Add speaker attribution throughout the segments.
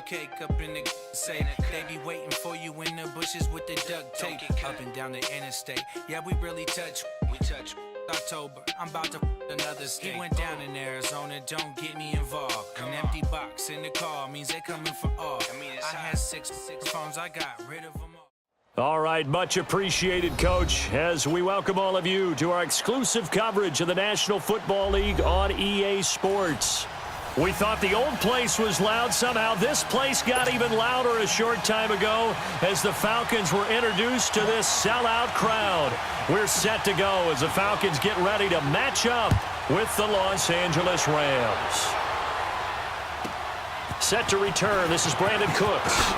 Speaker 1: cake up in the say they be waiting for you in the bushes with the duct tape up and down the interstate. Yeah, we really touch. We touch. October, I'm about to another state. He went down in Arizona, don't get me involved. An empty box in the car means they coming for all. I had six phones, I got rid of them all.
Speaker 2: All right, much appreciated, Coach, as we welcome all of you to our exclusive coverage of the National Football League on EA Sports. We thought the old place was loud. Somehow this place got even louder a short time ago as the Falcons were introduced to this sellout crowd. We're set to go as the Falcons get ready to match up with the Los Angeles Rams. Set to return. This is Brandon Cooks.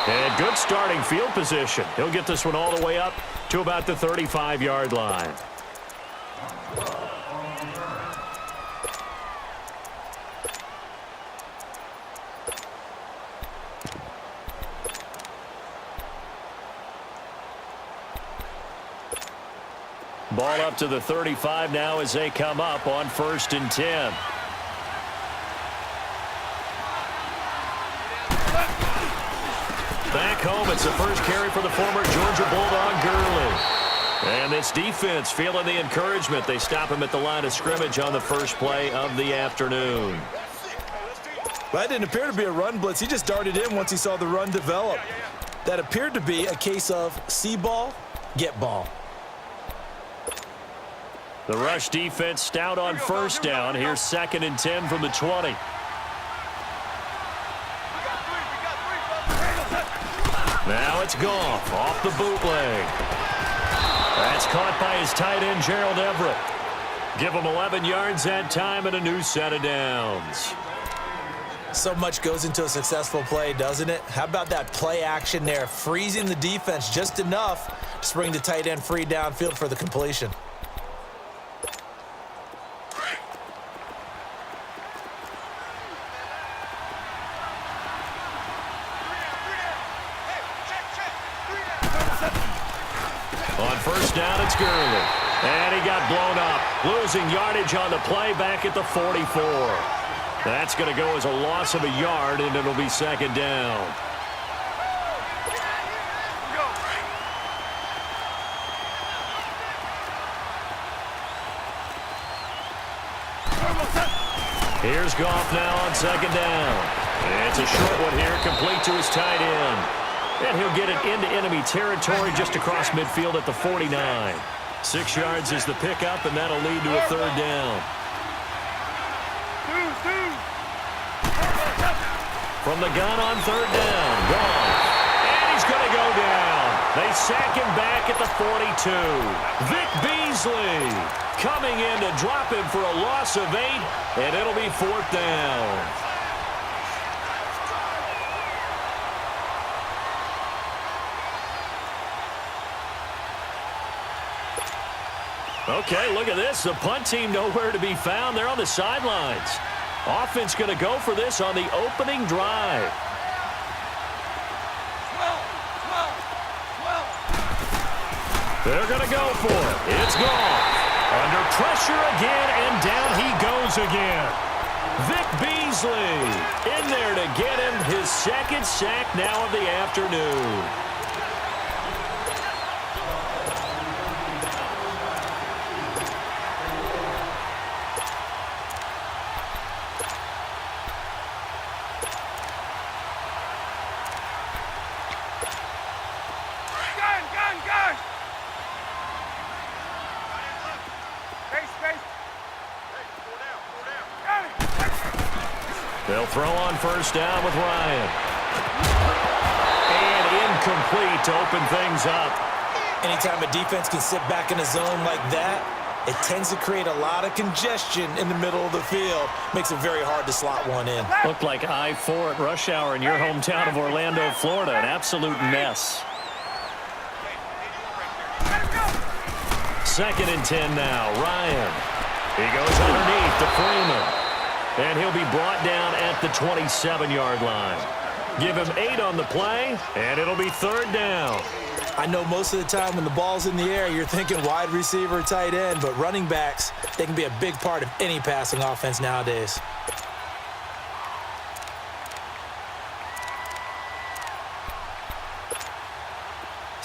Speaker 2: And good starting field position. He'll get this one all the way up to about the 35-yard line. Ball up to the 35 now as they come up on 1st and 10. Back home, it's the first carry for the former Georgia Bulldog, Gurley. And this defense feeling the encouragement. They stop him at the line of scrimmage on the first play of the afternoon.
Speaker 3: Well, that didn't appear to be a run blitz. He just darted in once he saw the run develop. That appeared to be a case of see ball, get ball.
Speaker 2: The rush defense stout on 1st down. Here's 2nd and 10 from the 20. Now it's Goff off the bootleg. That's caught by his tight end, Gerald Everett. Give him 11 yards that time and a new set of downs.
Speaker 3: So much goes into a successful play, doesn't it? How about that play action there, freezing the defense just enough to bring the tight end free downfield for the completion.
Speaker 2: On 1st down, it's Gurley. And he got blown up. Losing yardage on the play back at the 44. That's going to go as a loss of a yard, and it'll be 2nd down. Here's Goff now on 2nd down. It's a short one here, complete to his tight end. And he'll get it into enemy territory just across midfield at the 49. 6 yards is the pickup, and that'll lead to a 3rd down. From the gun on 3rd down, Goff. And he's going to go down. They sack him back at the 42. Vic Beasley coming in to drop him for a loss of 8, and it'll be 4th down. Okay, look at this. The punt team nowhere to be found. They're on the sidelines. Offense going to go for this on the opening drive. They're going to go for it. It's Goff. Under pressure again, and down he goes again. Vic Beasley in there to get him his 2nd sack now of the afternoon. They'll throw on 1st down with Ryan. And incomplete to open things up.
Speaker 3: Anytime a defense can sit back in a zone like that, it tends to create a lot of congestion in the middle of the field. Makes it very hard to slot one in.
Speaker 2: Looked like I-4 at rush hour in your hometown of Orlando, Florida. An absolute mess. 2nd and 10 now. Ryan. He goes underneath to Freeman. And he'll be brought down at the 27-yard line. Give him 8 on the play, and it'll be 3rd down.
Speaker 3: I know most of the time when the ball's in the air, you're thinking wide receiver, tight end, but running backs, they can be a big part of any passing offense nowadays.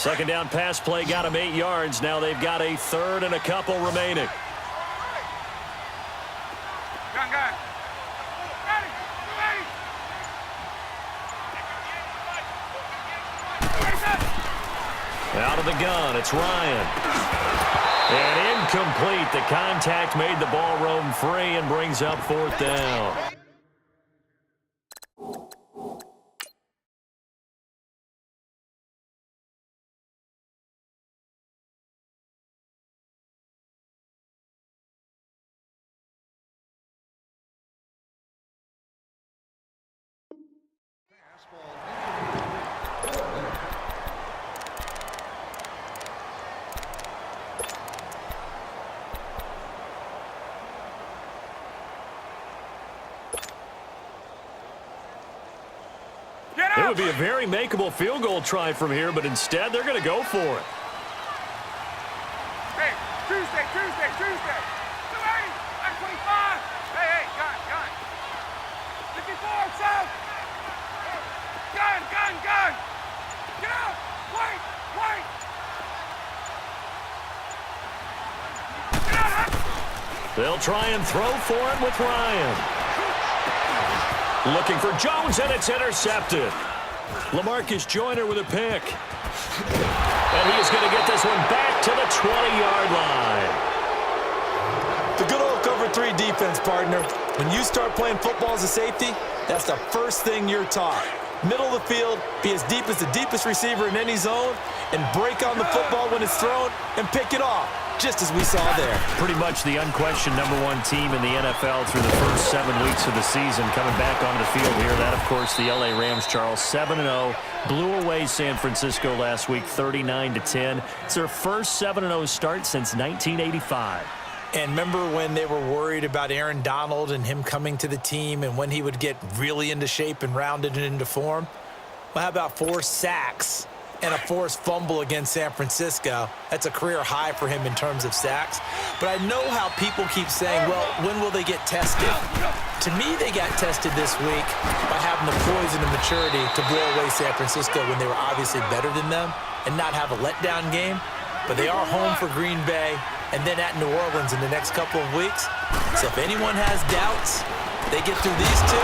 Speaker 2: Second down pass play got them 8 yards. Now they've got a third and a couple remaining. Out of the gun, it's Ryan. And incomplete. The contact made the ball roam free and brings up fourth down. It would be a very makeable field goal try from here, but instead they're going to go for it.
Speaker 4: Hey, Tuesday. 280, 25. Hey, gun. 54, south. Gun. Get out. Wait. Get out.
Speaker 2: They'll try and throw for it with Ryan. Looking for Jones, and it's intercepted. LaMarcus Joyner with a pick. And he is going to get this one back to the 20-yard line.
Speaker 3: The good old cover 3 defense, partner. When you start playing football as a safety, that's the first thing you're taught. Middle of the field, be as deep as the deepest receiver in any zone, and break on the football when it's thrown and pick it off, just as we saw there.
Speaker 2: Pretty much the unquestioned #1 team in the NFL through the first 7 weeks of the season. Coming back onto the field here, that, of course, the LA Rams, Charles, 7-0. Blew away San Francisco last week, 39-10. It's their first 7-0 start since 1985.
Speaker 3: And remember when they were worried about Aaron Donald and him coming to the team and when he would get really into shape and rounded into form? Well, how about 4 sacks and a forced fumble against San Francisco? That's a career high for him in terms of sacks. But I know how people keep saying, well, when will they get tested? To me, they got tested this week by having the poise and the maturity to blow away San Francisco when they were obviously better than them and not have a letdown game. But they are home for Green Bay and then at New Orleans in the next couple of weeks. So if anyone has doubts, they get through these 2,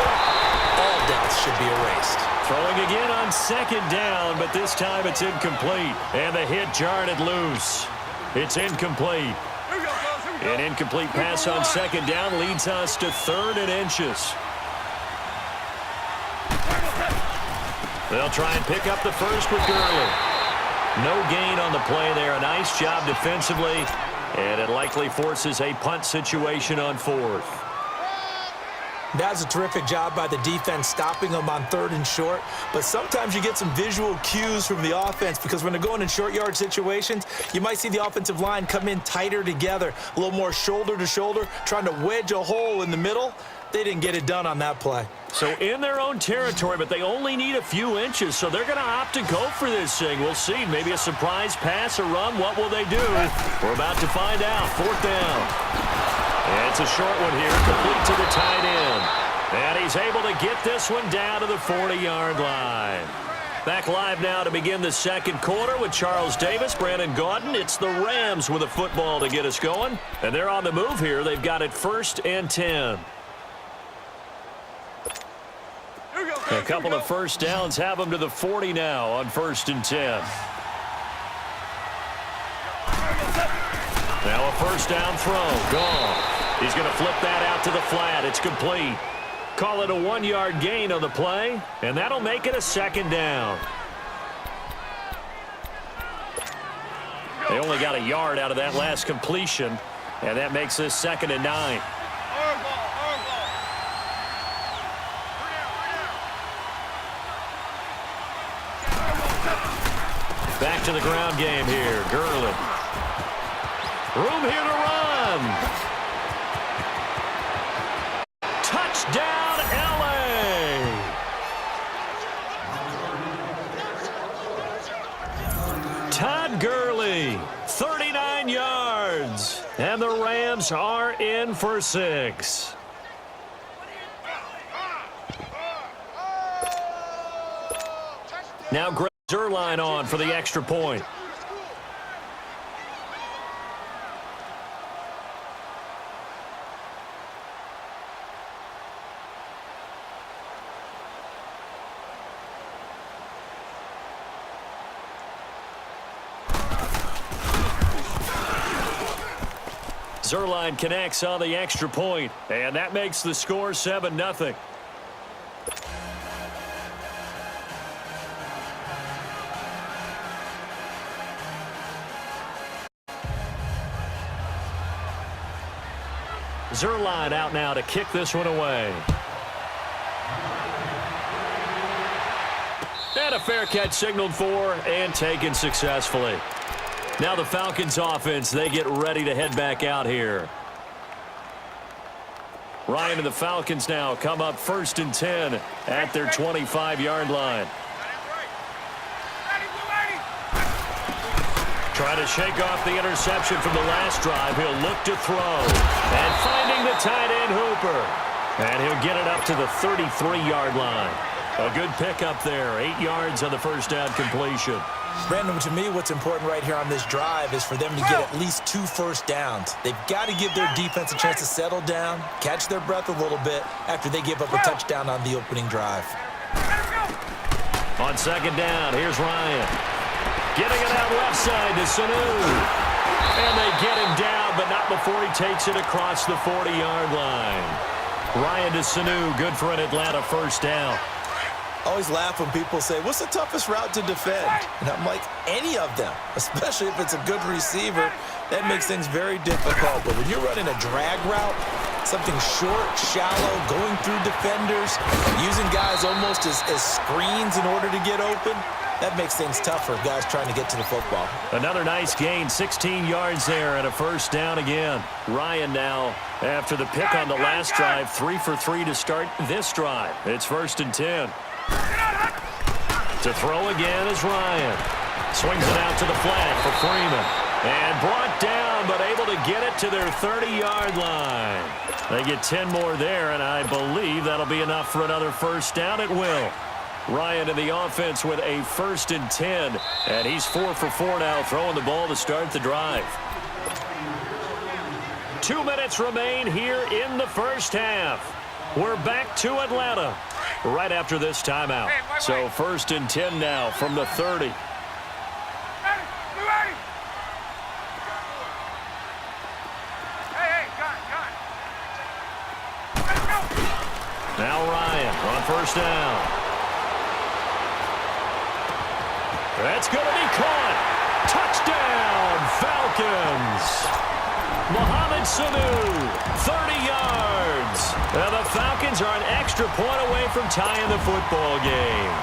Speaker 3: all doubts should be erased.
Speaker 2: Throwing again on second down, but this time it's incomplete. And the hit jarred it loose. It's incomplete. An incomplete pass on second down leads us to 3rd and inches. They'll try and pick up the first with Gurley. No gain on the play there. A nice job defensively. And it likely forces a punt situation on 4th.
Speaker 3: That's a terrific job by the defense stopping them on 3rd and short. But sometimes you get some visual cues from the offense because when they're going in short yard situations, you might see the offensive line come in tighter together, a little more shoulder to shoulder, trying to wedge a hole in the middle. They didn't get it done on that play.
Speaker 2: So in their own territory, but they only need a few inches, so they're going to opt to go for this thing. We'll see. Maybe a surprise pass or run. What will they do? We're about to find out. 4th down. And it's a short one here, complete to the tight end. And he's able to get this one down to the 40-yard line. Back live now to begin the second quarter with Charles Davis, Brandon Gaudin. It's the Rams with a football to get us going. And they're on the move here. They've got it 1st and 10. A couple of first downs have them to the 40 now on 1st and 10. Now a first down throw. Gone. He's going to flip that out to the flat. It's complete. Call it a 1-yard gain on the play, and that'll make it a 2nd down. They only got a yard out of that last completion, and that makes this 2nd and 9. Back to the ground game here. Gurley. Room here to run. Touchdown, LA. Todd Gurley, 39 yards. And the Rams are in for 6. Now Zerline on for the extra point. Zerline connects on the extra point, and that makes the score 7-0. Zerline out now to kick this one away. And a fair catch signaled for and taken successfully. Now the Falcons offense, they get ready to head back out here. Ryan and the Falcons now come up 1st and 10 at their 25-yard line. Trying to shake off the interception from the last drive. He'll look to throw. And finding the tight end Hooper. And he'll get it up to the 33-yard line. A good pickup there. 8 yards on the first down completion.
Speaker 3: Brandon, to me, what's important right here on this drive is for them to get at least 2 first downs. They've got to give their defense a chance to settle down, catch their breath a little bit after they give up a touchdown on the opening drive.
Speaker 2: On 2nd down, here's Ryan. Getting it out left side to Sanu. And they get him down, but not before he takes it across the 40-yard line. Ryan to Sanu, good for an Atlanta first down.
Speaker 3: I always laugh when people say, what's the toughest route to defend? And I'm like, any of them, especially if it's a good receiver. That makes things very difficult. But when you're running a drag route, something short, shallow, going through defenders, using guys almost as screens in order to get open, that makes things tough for guys trying to get to the football.
Speaker 2: Another nice gain, 16 yards there and a first down again. Ryan now, after the pick on the last drive, 3 for 3 to start this drive. It's 1st and 10. To throw again is Ryan. Swings it out to the flat for Freeman. And brought down, but able to get it to their 30-yard line. They get 10 more there, and I believe that'll be enough for another first down. It will. Ryan in the offense with a 1st and 10. And he's 4 for 4 now, throwing the ball to start the drive. 2 minutes remain here in the first half. We're back to Atlanta right after this timeout. So 1st and 10 now from the 30. Now Ryan on 1st down. That's going to be caught. Touchdown, Falcons. Mohamed Sanu, 30 yards. And the Falcons are an extra point away from tying the football game.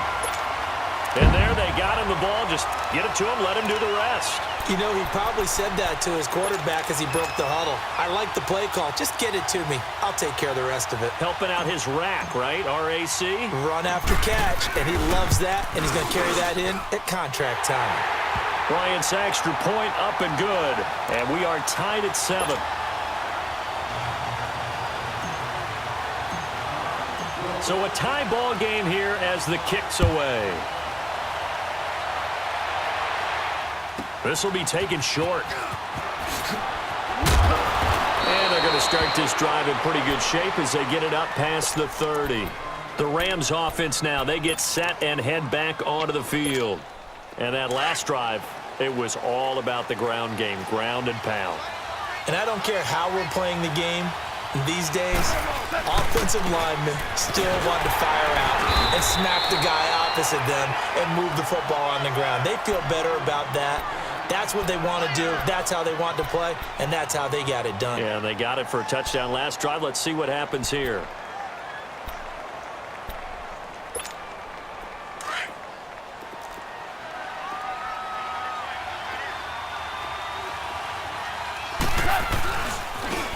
Speaker 2: And there they got him the ball. Just get it to him, let him do the rest.
Speaker 3: You know, he probably said that to his quarterback as he broke the huddle. I like the play call. Just get it to me. I'll take care of the rest of it.
Speaker 2: Helping out his rack, right? RAC?
Speaker 3: Run after catch, and he loves that, and he's going to carry that in at contract time.
Speaker 2: Bryant's extra point up and good. And we are tied at 7. So a tie ball game here as the kick's away. This will be taken short. And they're going to start this drive in pretty good shape as they get it up past the 30. The Rams offense now, they get set and head back onto the field. And that last drive, it was all about the ground game, ground and pound.
Speaker 3: And I don't care how we're playing the game these days, offensive linemen still want to fire out and smack the guy opposite them and move the football on the ground. They feel better about that. That's what they want to do. That's how they want to play, and that's how they got it done.
Speaker 2: Yeah, they got it for a touchdown last drive. Let's see what happens here.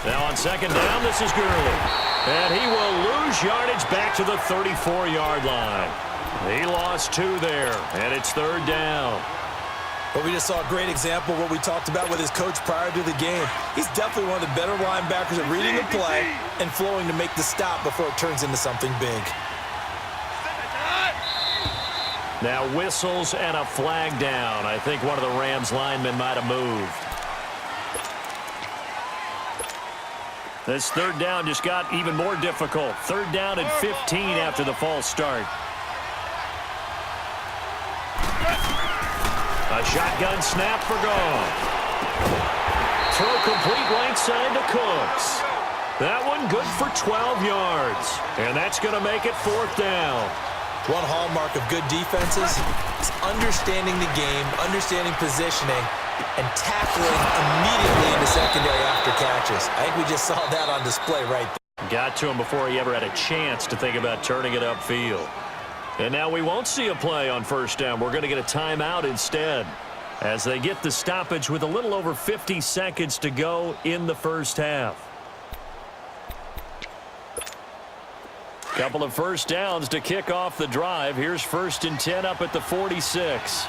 Speaker 2: Now on 2nd down, this is Gurley. And he will lose yardage back to the 34-yard line. He lost 2 there, and it's 3rd down.
Speaker 3: But we just saw a great example of what we talked about with his coach prior to the game. He's definitely one of the better linebackers at reading the play and flowing to make the stop before it turns into something big.
Speaker 2: Now whistles and a flag down. I think one of the Rams linemen might have moved. This third down just got even more difficult. Third down and 15 after the false start. A shotgun snap for Goff. Throw complete right side to Cooks. That one good for 12 yards. And that's going to make it fourth down.
Speaker 3: One hallmark of good defenses is understanding the game, understanding positioning, and tackling immediately into secondary after catches. I think we just saw that on display right there.
Speaker 2: Got to him before he ever had a chance to think about turning it upfield. And now we won't see a play on first down. We're going to get a timeout instead as they get the stoppage with a little over 50 seconds to go in the first half. Couple of first downs to kick off the drive. Here's 1st and 10 up at the 46.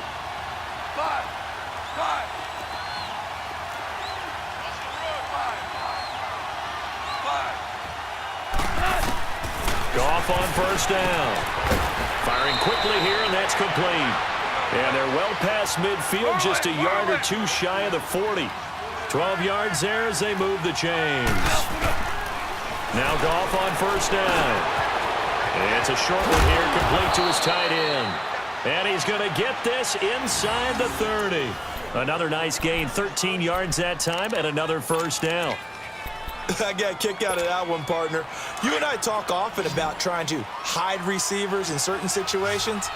Speaker 2: Goff on first down. Firing quickly here, and that's complete. And they're well past midfield, just a yard or two shy of the 40. 12 yards there as they move the chains. Now Goff on first down. It's a short one here, complete to his tight end. And he's going to get this inside the 30. Another nice gain, 13 yards that time, and another first down.
Speaker 3: I got a kick out of that one, partner. You and I talk often about trying to hide receivers in certain situations,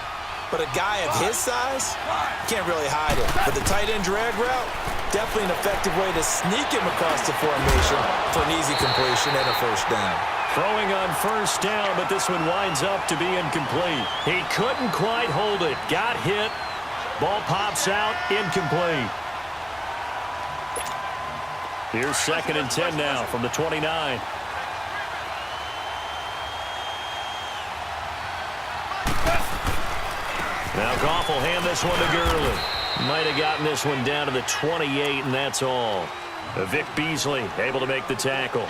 Speaker 3: but a guy of his size can't really hide it. But the tight end drag route, definitely an effective way to sneak him across the formation for an easy completion and a first down.
Speaker 2: Throwing on first down, but this one winds up to be incomplete. He couldn't quite hold it. Got hit. Ball pops out, incomplete. Here's 2nd and 10 now from the 29. Now Goff will hand this one to Gurley. Might have gotten this one down to the 28, and that's all. Vic Beasley able to make the tackle.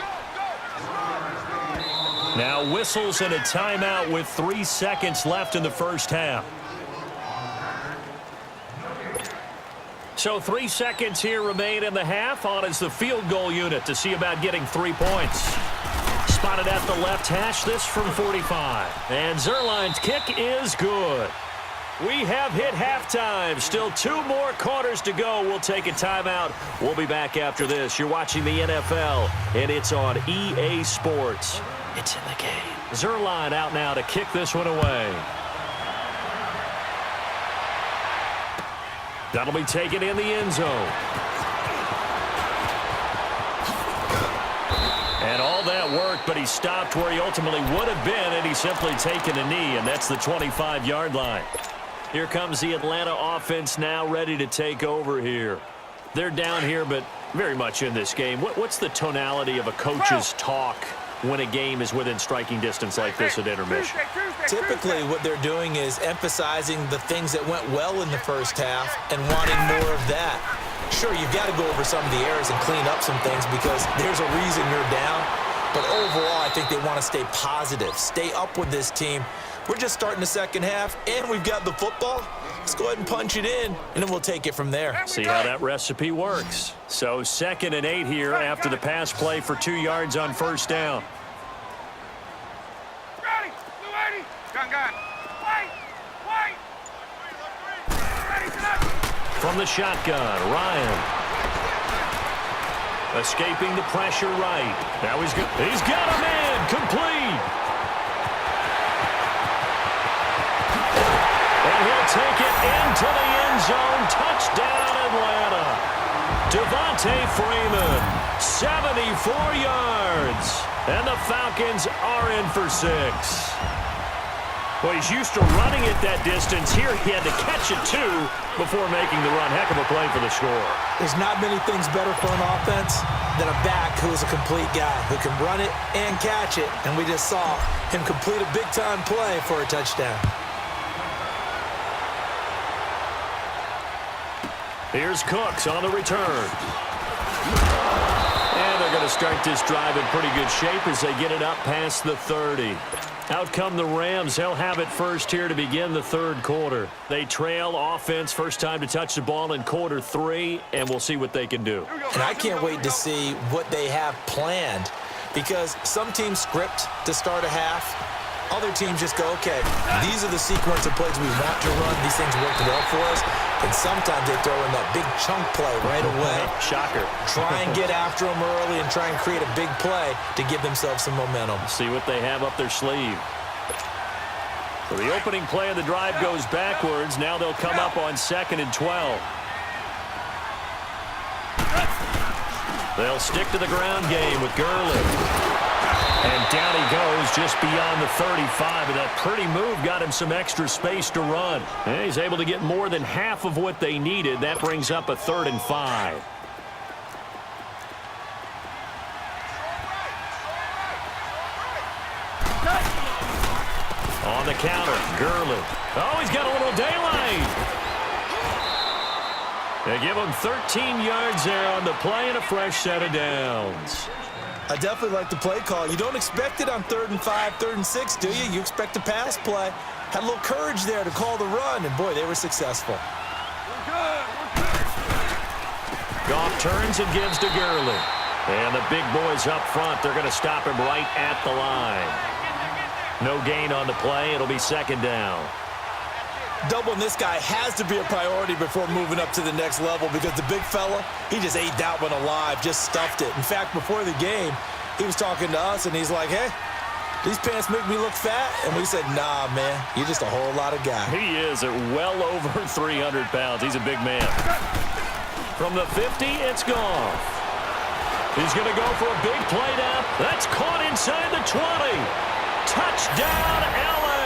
Speaker 2: Now whistles and a timeout with 3 seconds left in the first half. So 3 seconds here remain in the half. On is the field goal unit to see about getting 3 points. Spotted at the left hash, this from 45. And Zerline's kick is good. We have hit halftime. Still 2 more quarters to go. We'll take a timeout. We'll be back after this. You're watching the NFL, and it's on EA Sports. It's in the game. Zerline out now to kick this one away. That'll be taken in the end zone. And all that work, but he stopped where he ultimately would have been, and he's simply taken a knee, and that's the 25-yard line. Here comes the Atlanta offense now ready to take over here. They're down here, but very much in this game. What's the tonality of a coach's talk when a game is within striking distance like this at intermission?
Speaker 3: Typically, what they're doing is emphasizing the things that went well in the first half and wanting more of that. Sure, you've got to go over some of the errors and clean up some things because there's a reason you're down. But overall, I think they want to stay positive, stay up with this team. We're just starting the second half, and we've got the football. Let's go ahead and punch it in, and then we'll take it from there.
Speaker 2: See how that recipe works. So 2nd and 8 here after the pass play for 2 yards on first down.
Speaker 4: Ready, 280. Gun. Wait. Ready, set up.
Speaker 2: From the shotgun, Ryan. Escaping the pressure right. Now he's got a man, complete. And he'll take it into the end zone. Touchdown, Atlanta. Devontae Freeman, 74 yards. And the Falcons are in for 6. Well, he's used to running it that distance. Here he had to catch it, too, before making the run. Heck of a play for the score.
Speaker 3: There's not many things better for an offense than a back who is a complete guy who can run it and catch it. And we just saw him complete a big-time play for a touchdown.
Speaker 2: Here's Cooks on the return. And they're going to start this drive in pretty good shape as they get it up past the 30. Out come the Rams. They'll have it first here to begin the third quarter. They trail offense, first time to touch the ball in quarter 3, and we'll see what they can do.
Speaker 3: And I can't wait to see what they have planned, because some teams script to start a half. Other teams just go, okay, these are the sequence of plays we want to run. These things work well for us. And sometimes they throw in that big chunk play right away.
Speaker 2: Shocker.
Speaker 3: Try and get after them early and try and create a big play to give themselves some momentum.
Speaker 2: See what they have up their sleeve. So the opening play of the drive goes backwards. Now they'll come up on 2nd and 12. They'll stick to the ground game with Gurley. And down he goes just beyond the 35. And that pretty move got him some extra space to run. And he's able to get more than half of what they needed. That brings up a 3rd and 5. On the counter, Gurley. Oh, he's got a little daylight. They give him 13 yards there on the play and a fresh set of downs.
Speaker 3: I definitely like the play call. You don't expect it on 3rd and 5, 3rd and 6, do you? You expect a pass play. Had a little courage there to call the run, and boy, they were successful.
Speaker 2: Goff turns and gives to Gurley. And the big boys up front, they're going to stop him right at the line. No gain on the play. It'll be 2nd down.
Speaker 3: Doubling this guy has to be a priority before moving up to the next level, because the big fella, he just ate that one alive, just stuffed it. In fact, before the game, he was talking to us, and he's like, hey, these pants make me look fat. And we said, nah, man, you're just a whole lot of guy.
Speaker 2: He is at well over 300 pounds. He's a big man. From the 50, it's Goff. He's going to go for a big play down. That's caught inside the 20. Touchdown, L.A.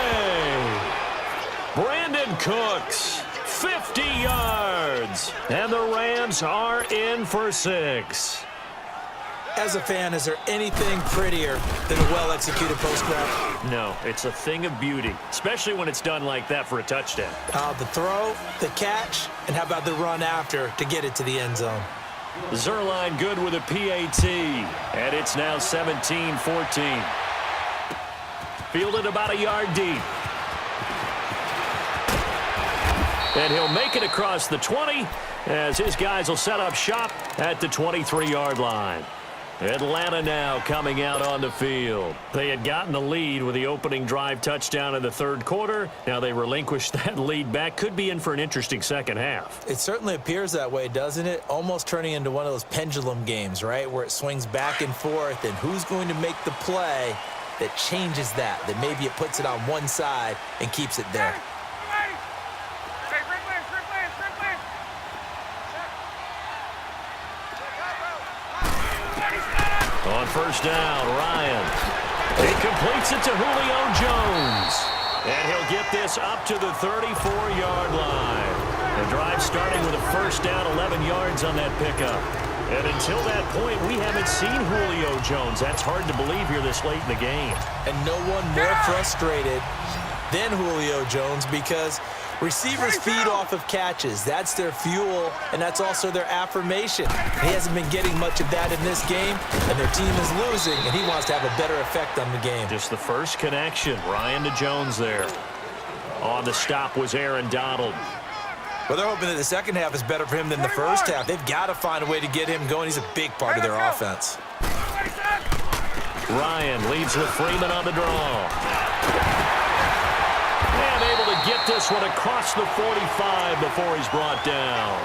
Speaker 2: Brandon Cooks, 50 yards, and the Rams are in for 6.
Speaker 3: As a fan, is there anything prettier than a well-executed post grab?
Speaker 2: No, it's a thing of beauty, especially when it's done like that for a touchdown.
Speaker 3: The throw, the catch, and how about the run after to get it to the end zone?
Speaker 2: Zerline good with a PAT, and it's now 17-14. Fielded about a yard deep. And he'll make it across the 20 as his guys will set up shop at the 23-yard line. Atlanta now coming out on the field. They had gotten the lead with the opening drive touchdown in the third quarter. Now they relinquished that lead back. Could be in for an interesting second half.
Speaker 3: It certainly appears that way, doesn't it? Almost turning into one of those pendulum games, right, where it swings back and forth, and who's going to make the play that changes that maybe it puts it on one side and keeps it there.
Speaker 2: On first down, Ryan. He completes it to Julio Jones. And he'll get this up to the 34-yard line. The drive starting with a first down, 11 yards on that pickup. And until that point, we haven't seen Julio Jones. That's hard to believe here this late in the game.
Speaker 3: And no one more frustrated than Julio Jones, because receivers feed off of catches. That's their fuel, and that's also their affirmation. He hasn't been getting much of that in this game, and their team is losing, and he wants to have a better effect on the game.
Speaker 2: Just the first connection, Ryan to Jones there. On the stop was Aaron Donald.
Speaker 3: Well, they're hoping that the second half is better for him than the first half. They've got to find a way to get him going. He's a big part of their offense.
Speaker 2: Ryan leads with Freeman on the draw. And able to get this one across the 45 before he's brought down.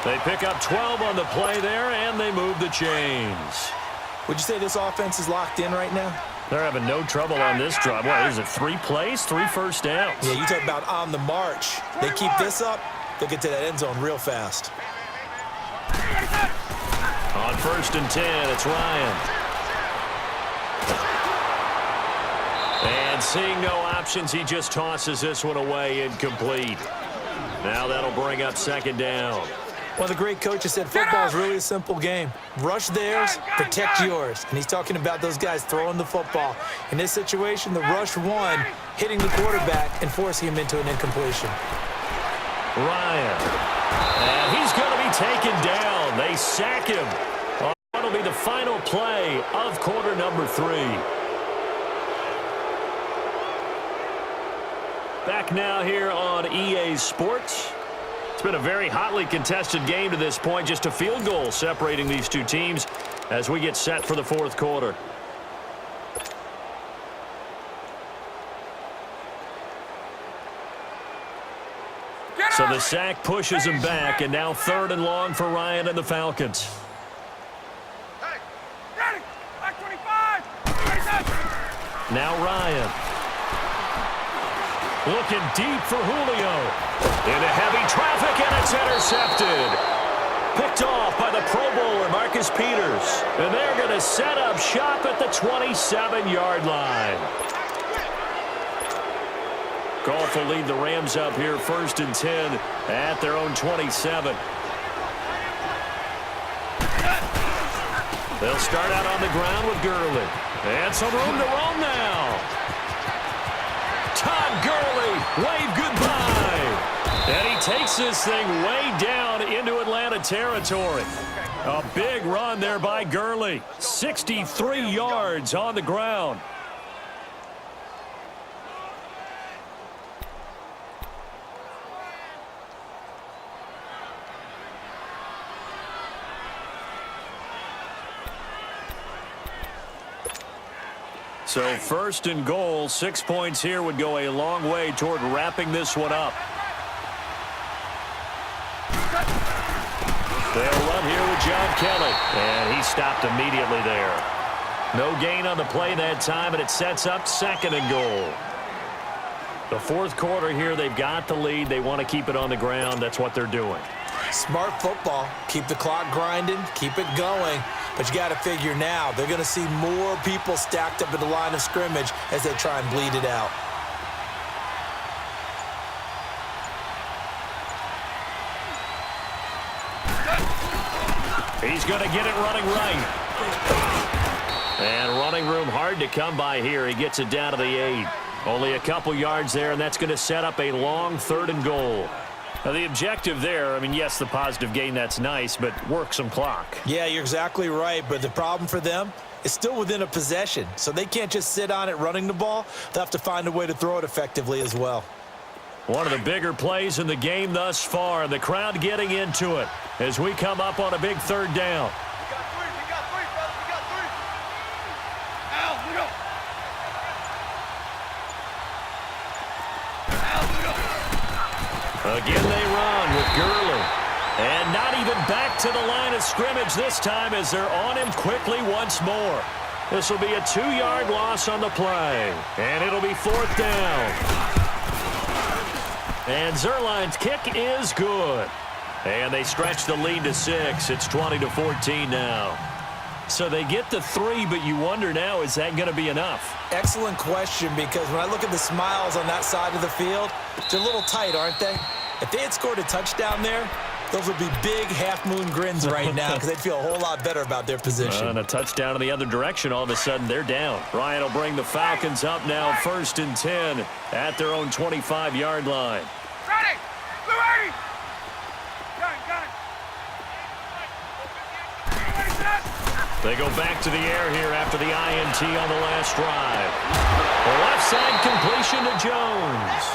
Speaker 2: They pick up 12 on the play there, and they move the chains.
Speaker 3: Would you say this offense is locked in right now?
Speaker 2: They're having no trouble on this drive. What is it, 3 plays, 3 first downs?
Speaker 3: Yeah, you talk about on the march. They keep this up, they'll get to that end zone real fast.
Speaker 2: On first and 10, it's Ryan. And seeing no options, he just tosses this one away, incomplete. Now that'll bring up second down.
Speaker 3: One of the great coaches said football is really a simple game. Rush theirs, protect yours. And he's talking about those guys throwing the football. In this situation, the rush one, hitting the quarterback and forcing him into an incompletion.
Speaker 2: Ryan. And he's going to be taken down. They sack him. That'll be the final play of quarter number 3. Back now here on EA Sports. It's been a very hotly contested game to this point. Just a field goal separating these two teams as we get set for the fourth quarter. So the sack pushes him back, and now 3rd and long for Ryan and the Falcons.
Speaker 4: Hey, ready! Back 25!
Speaker 2: Now Ryan. Looking deep for Julio. Into heavy traffic, and it's intercepted. Picked off by the Pro Bowler, Marcus Peters. And they're going to set up shop at the 27-yard line. Goff will lead the Rams up here 1st and 10 at their own 27. They'll start out on the ground with Gurley. And some room to roam now. Todd Gurley, wave goodbye. And he takes this thing way down into Atlanta territory. A big run there by Gurley. 63 yards on the ground. So 1st and goal, 6 points here would go a long way toward wrapping this one up. They'll run here with John Kelly, and he stopped immediately there. No gain on the play that time, and it sets up 2nd and goal. The fourth quarter here, they've got the lead. They want to keep it on the ground. That's what they're doing.
Speaker 3: Smart football. Keep the clock grinding. Keep it going. But you got to figure now, they're going to see more people stacked up at the line of scrimmage as they try and bleed it out.
Speaker 2: He's going to get it running right. And running room hard to come by here. He gets it down to the 8. Only a couple yards there, and that's going to set up a long 3rd and goal. Now, the objective there, I mean, yes, the positive gain, that's nice, but work some clock.
Speaker 3: Yeah, you're exactly right, but the problem for them is still within a possession, so they can't just sit on it running the ball. They'll have to find a way to throw it effectively as well.
Speaker 2: One of the bigger plays in the game thus far, and the crowd getting into it as we come up on a big 3rd down.
Speaker 4: We got 3, fellas, we got 3. Al, we go.
Speaker 2: Again they run with Gurley. And not even back to the line of scrimmage this time as they're on him quickly once more. This will be a 2-yard loss on the play. And it'll be 4th down. And Zerline's kick is good. And they stretch the lead to 6. It's 20-14 now. So they get the 3, but you wonder now, is that going to be enough?
Speaker 3: Excellent question, because when I look at the smiles on that side of the field, they're a little tight, aren't they? If they had scored a touchdown there, those would be big half-moon grins right now because they'd feel a whole lot better about their position.
Speaker 2: And a touchdown in the other direction, all of a sudden they're down. Ryan will bring the Falcons up now 1st and 10 at their own 25-yard line.
Speaker 4: Ready! Blue 80! Got it. Ready, set!
Speaker 2: They go back to the air here after the INT on the last drive. The left side completion to Jones.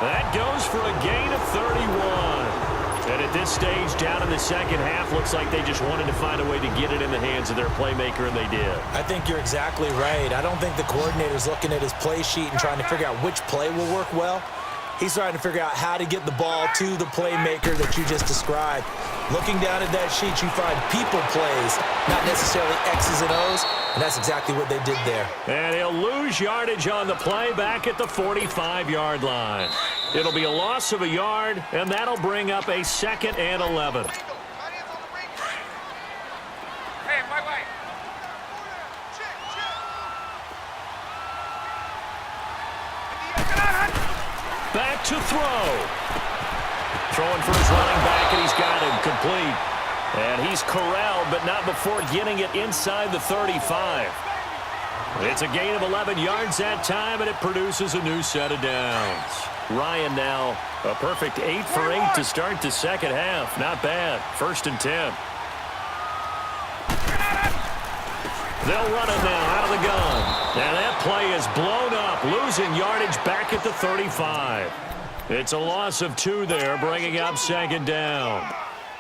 Speaker 2: That goes for a gain of 31. And at this stage, down in the second half, looks like they just wanted to find a way to get it in the hands of their playmaker, and they did.
Speaker 3: I think you're exactly right. I don't think the coordinator's looking at his play sheet and trying to figure out which play will work well. He's trying to figure out how to get the ball to the playmaker that you just described. Looking down at that sheet, you find people plays, not necessarily X's and O's, and that's exactly what they did there.
Speaker 2: And he'll lose yardage on the play back at the 45-yard line. It'll be a loss of a yard, and that'll bring up a 2nd and 11.
Speaker 4: Hey, wait.
Speaker 2: Back to throw. Throwing for his running back, and he's got him complete. And he's corralled, but not before getting it inside the 35. It's a gain of 11 yards that time, and it produces a new set of downs. Ryan now a perfect 8 for 8 to start the second half. Not bad. 1st and 10. They'll run it now out of the gun. And that play is blown up, losing yardage back at the 35. It's a loss of 2 there, bringing up second down.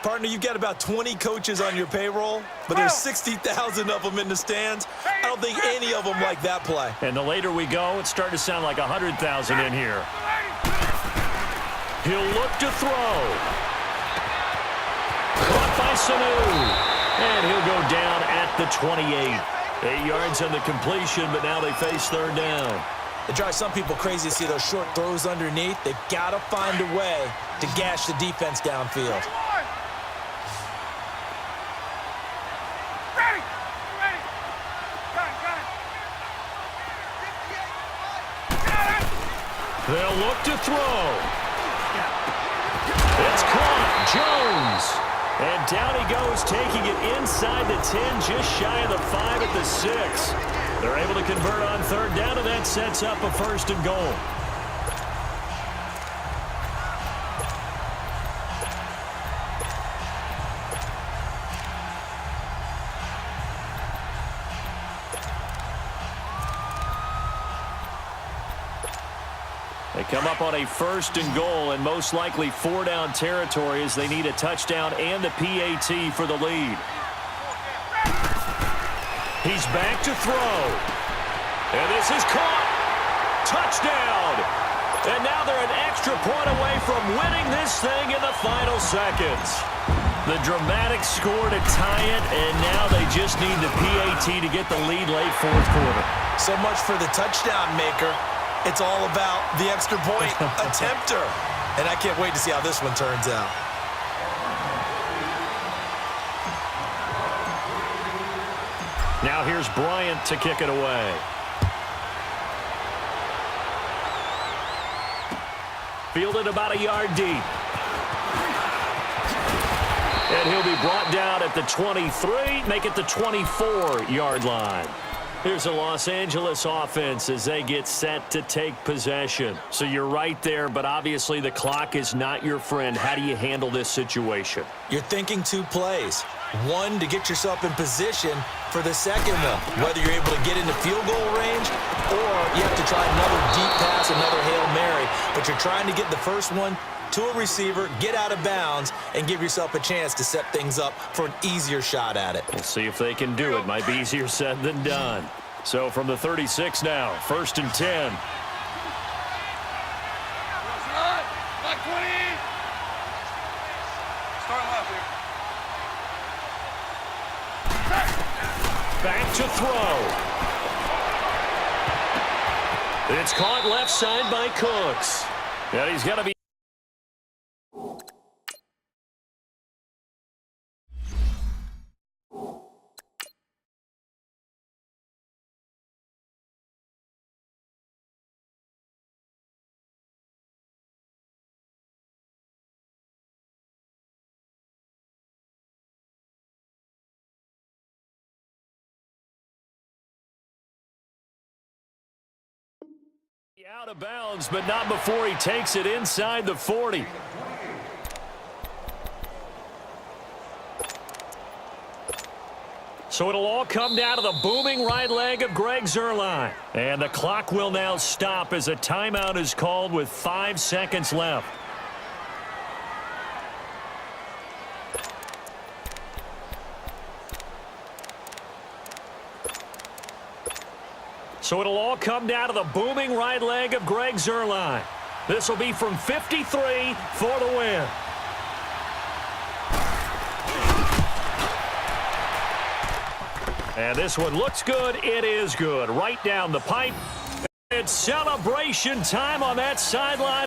Speaker 3: Partner, you've got about 20 coaches on your payroll, but there's 60,000 of them in the stands. I don't think any of them like that play.
Speaker 2: And the later we go, it's starting to sound like 100,000 in here. He'll look to throw. Caught by Sanu. And he'll go down at the 28. 8 yards on the completion, but now they face third down.
Speaker 3: It drives some people crazy to see those short throws underneath. They've got to find a way to gash the defense downfield.
Speaker 2: They'll look to throw. It's caught. Jones. And down he goes, taking it inside the 10, just shy of the 5 at the 6. They're able to convert on third down, and that sets up a 1st and goal. They come up on a 1st and goal, and most likely 4-down territory as they need a touchdown and the PAT for the lead. He's back to throw. And this is caught. Touchdown. And now they're an extra point away from winning this thing in the final seconds. The dramatic score to tie it, and now they just need the PAT to get the lead late 4th quarter.
Speaker 3: So much for the touchdown maker. It's all about the extra point attempter. And I can't wait to see how this one turns out.
Speaker 2: Now here's Bryant to kick it away. Fielded about a yard deep. And he'll be brought down at the 23, make it the 24-yard line. Here's a Los Angeles offense as they get set to take possession. So you're right there, but obviously the clock is not your friend. How do you handle this situation?
Speaker 3: You're thinking 2 plays. One, to get yourself in position for the second one, whether you're able to get into field goal range or you have to try another deep pass, another Hail Mary. But you're trying to get the first one to a receiver, get out of bounds, and give yourself a chance to set things up for an easier shot at it.
Speaker 2: We'll see if they can do it. Might be easier said than done. So from the 36 now, 1st and 10.
Speaker 4: Like 20. Start left here.
Speaker 2: Back to throw. It's caught left side by Cooks. And he's got to be. Out of bounds, but not before he takes it inside the 40. So it'll all come down to the booming right leg of Greg Zuerlein. And the clock will now stop as a timeout is called with 5 seconds left. So it'll all come down to the booming right leg of Greg Zuerlein. This will be from 53 for the win. And this one looks good. It is good. Right down the pipe. It's celebration time on that sideline.